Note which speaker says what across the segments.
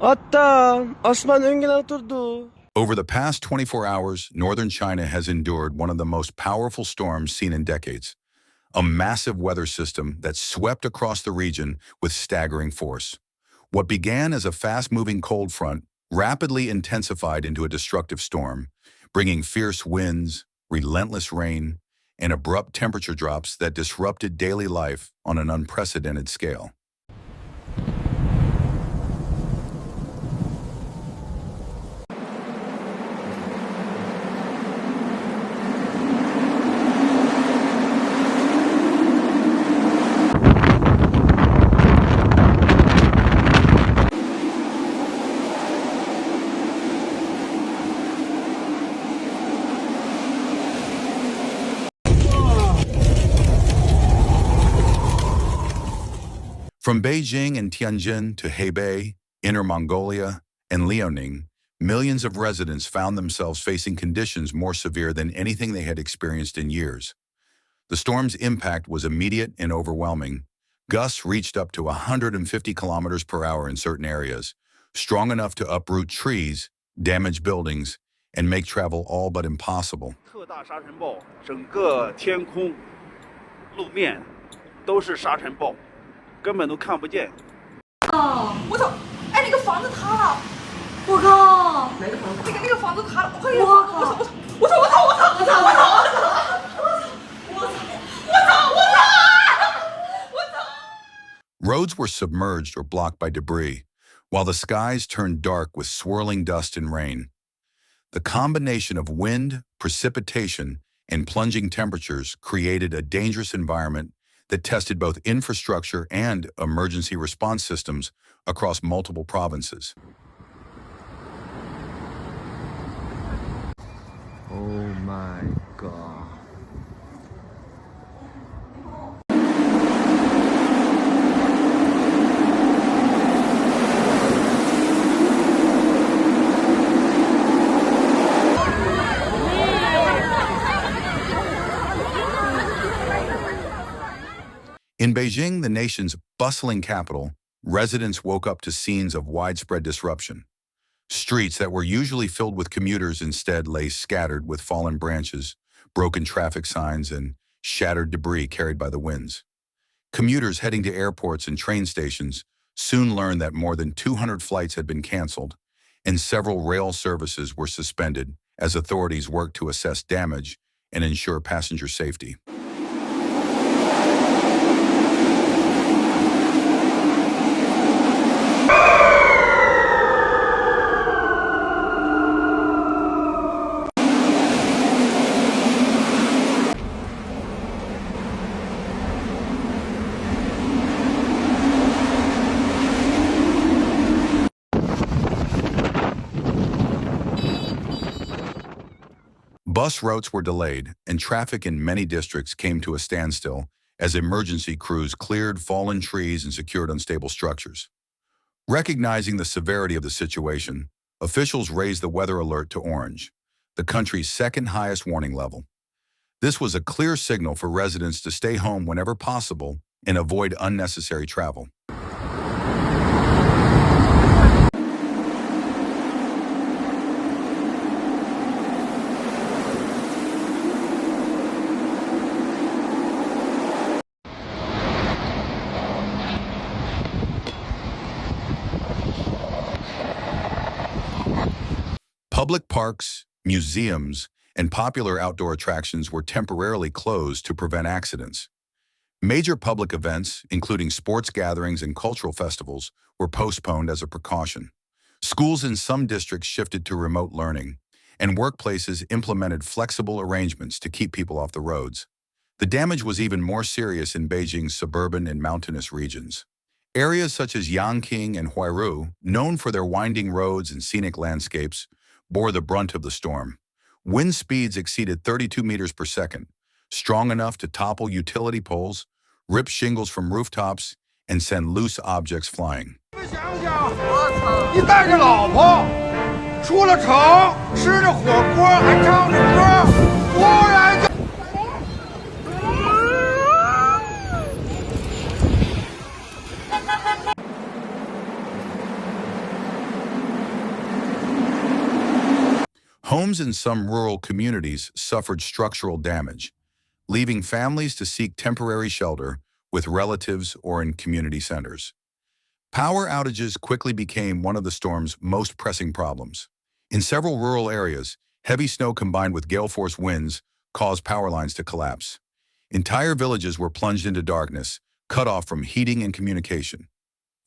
Speaker 1: Ata, Osman öngeler oturdu.
Speaker 2: Over the past 24 hours, northern China has endured one of the most powerful storms seen in decades, a massive weather system that swept across the region with staggering force. What began as a fast-moving cold front rapidly intensified into a destructive storm, bringing fierce winds, relentless rain, and abrupt temperature drops that disrupted daily life on an unprecedented scale. From Beijing and Tianjin to Hebei, Inner Mongolia, and Liaoning, millions of residents found themselves facing conditions more severe than anything they had experienced in years. The storm's impact was immediate and overwhelming. Gusts reached up to 150 kilometers per hour in certain areas, strong enough to uproot trees, damage buildings, and make travel all but impossible.
Speaker 3: 特大沙尘暴，整个天空、路面都是沙尘暴，根本都看不见。
Speaker 4: 哦，我操！哎，那个房子塌了！我靠！哪个房子？那个房子塌了！我靠！Roads
Speaker 2: were submerged or blocked by debris, while the skies turned dark with swirling dust and rain. The combination of wind, precipitation, and plunging temperatures created a dangerous environment that tested both infrastructure and emergency response systems across multiple provinces.
Speaker 1: Oh my god.
Speaker 2: In Beijing, the nation's bustling capital, residents woke up to scenes of widespread disruption. Streets that were usually filled with commuters instead lay scattered with fallen branches, broken traffic signs, and shattered debris carried by the winds. Commuters heading to airports and train stations soon learned that more than 200 flights had been canceled, and several rail services were suspended as authorities worked to assess damage and ensure passenger safety. Bus routes were delayed, and traffic in many districts came to a standstill as emergency crews cleared fallen trees and secured unstable structures. Recognizing the severity of the situation, officials raised the weather alert to orange, the country's second highest warning level. This was a clear signal for residents to stay home whenever possible and avoid unnecessary travel. Public parks, museums, and popular outdoor attractions were temporarily closed to prevent accidents. Major public events, including sports gatherings and cultural festivals, were postponed as a precaution. Schools in some districts shifted to remote learning, and workplaces implemented flexible arrangements to keep people off the roads. The damage was even more serious in Beijing's suburban and mountainous regions. Areas such as Yangqing and Huairu, known for their winding roads and scenic landscapes, bore the brunt of the storm. Wind speeds exceeded 32 meters per second, strong enough to topple utility poles, rip shingles from rooftops, and send loose objects flying.
Speaker 5: 你带着老婆出了城，吃着火锅还唱着歌，突然就。
Speaker 2: Homes in some rural communities suffered structural damage, leaving families to seek temporary shelter with relatives or in community centers. Power outages quickly became one of the storm's most pressing problems. In several rural areas, heavy snow combined with gale-force winds caused power lines to collapse. Entire villages were plunged into darkness, cut off from heating and communication.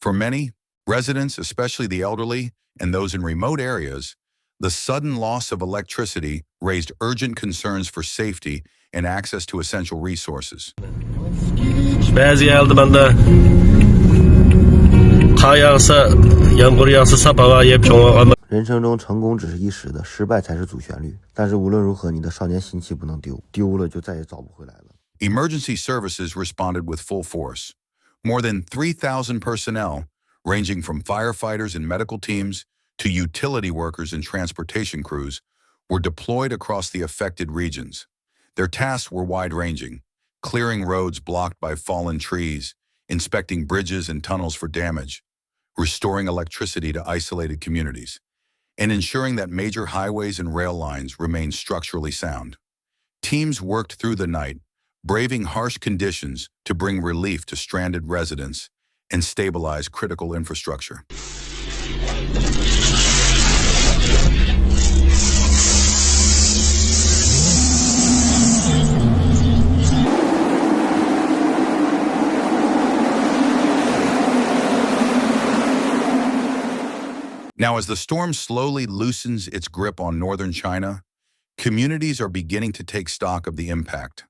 Speaker 2: For many, residents, especially the elderly and those in remote areas, the sudden loss of electricity raised urgent concerns for safety and access to essential resources.
Speaker 6: بعضی aldıbanda qar yağsa, yağmur yağsa sabaha yeb çoğu
Speaker 7: 人生中成功只是一时的，失败才是主旋律。但是无论如何，你的少年心气不能丢，丢了就再也找不回来了。
Speaker 2: Emergency services responded with full force. More than 3,000 personnel, ranging from firefighters and medical teams to utility workers and transportation crews, were deployed across the affected regions. Their tasks were wide-ranging, clearing roads blocked by fallen trees, inspecting bridges and tunnels for damage, restoring electricity to isolated communities, and ensuring that major highways and rail lines remained structurally sound. Teams worked through the night, braving harsh conditions to bring relief to stranded residents and stabilize critical infrastructure. Now, as the storm slowly loosens its grip on northern China, communities are beginning to take stock of the impact.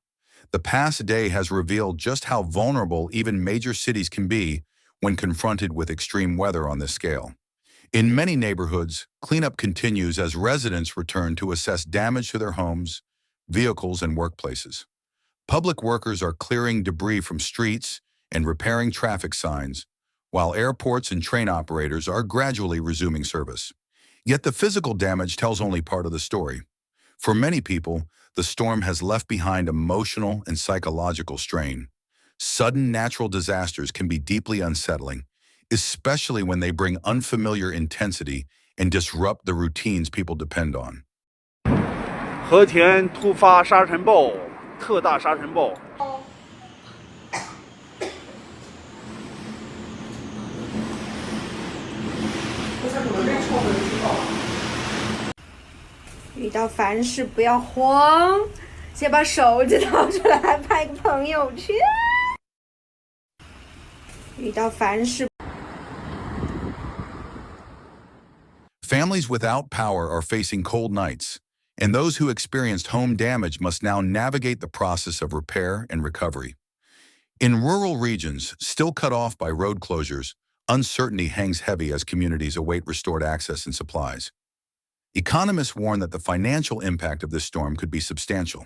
Speaker 2: The past day has revealed just how vulnerable even major cities can be when confronted with extreme weather on this scale. In many neighborhoods, cleanup continues as residents return to assess damage to their homes, vehicles, and workplaces. Public workers are clearing debris from streets and repairing traffic signs, while airports and train operators are gradually resuming service. Yet the physical damage tells only part of the story. For many people, the storm has left behind emotional and psychological strain. Sudden natural disasters can be deeply unsettling, especially when they bring unfamiliar intensity and disrupt the routines people depend on.
Speaker 3: 和田突发沙尘暴，特大沙尘暴。
Speaker 4: 遇到凡事不要慌，先把手机掏出来拍个朋友圈。遇到凡事。
Speaker 2: Families without power are facing cold nights, and those who experienced home damage must now navigate the process of repair and recovery. In rural regions, still cut off by road closures, uncertainty hangs heavy as communities await restored access and supplies. Economists warn that the financial impact of this storm could be substantial.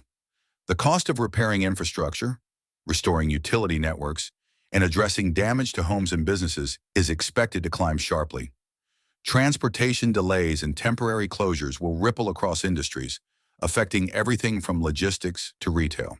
Speaker 2: The cost of repairing infrastructure, restoring utility networks, and addressing damage to homes and businesses is expected to climb sharply. Transportation delays and temporary closures will ripple across industries, affecting everything from logistics to retail.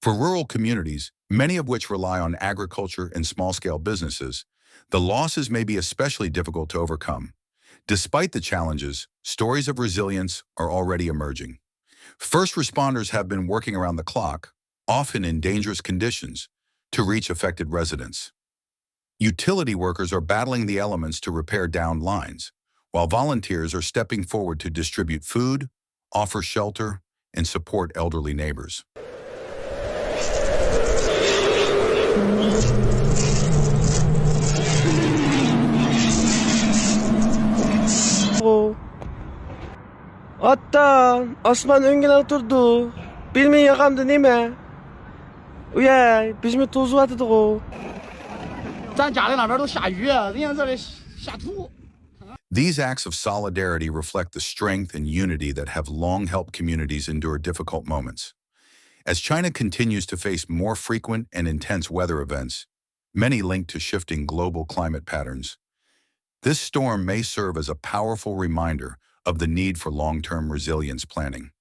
Speaker 2: For rural communities, many of which rely on agriculture and small-scale businesses, the losses may be especially difficult to overcome. Despite the challenges, stories of resilience are already emerging. First responders have been working around the clock, often in dangerous conditions, to reach affected residents. Utility workers are battling the elements to repair downed lines, while volunteers are stepping forward to distribute food, offer shelter, and support elderly neighbors.
Speaker 1: Hatta Osman öngene durdu. Bilmeyin yakamdı değil mi? Uye, biz mi tozu atıdık o?
Speaker 2: These acts of solidarity reflect the strength and unity that have long helped communities endure difficult moments. As China continues to face more frequent and intense weather events, many linked to shifting global climate patterns. This storm may serve as a powerful reminder of the need for long-term resilience planning.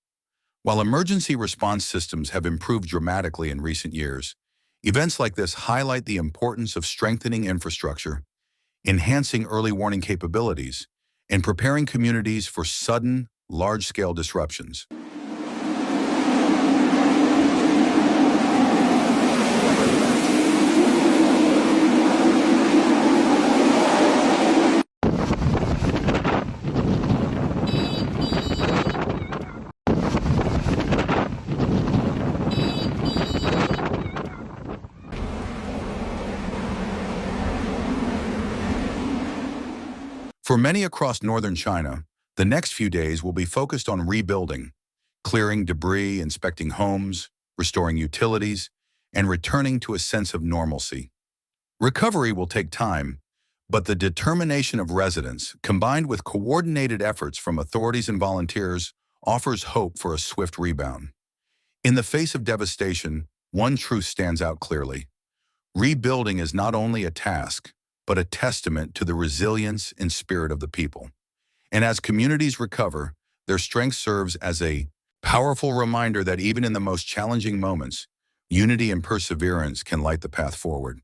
Speaker 2: While emergency response systems have improved dramatically in recent years, events like this highlight the importance of strengthening infrastructure, enhancing early warning capabilities, and preparing communities for sudden, large-scale disruptions. For many across northern China, the next few days will be focused on rebuilding, clearing debris, inspecting homes, restoring utilities, and returning to a sense of normalcy. Recovery will take time, but the determination of residents, combined with coordinated efforts from authorities and volunteers, offers hope for a swift rebound. In the face of devastation, one truth stands out clearly. Rebuilding is not only a task, but a testament to the resilience and spirit of the people. And as communities recover, their strength serves as a powerful reminder that even in the most challenging moments, unity and perseverance can light the path forward.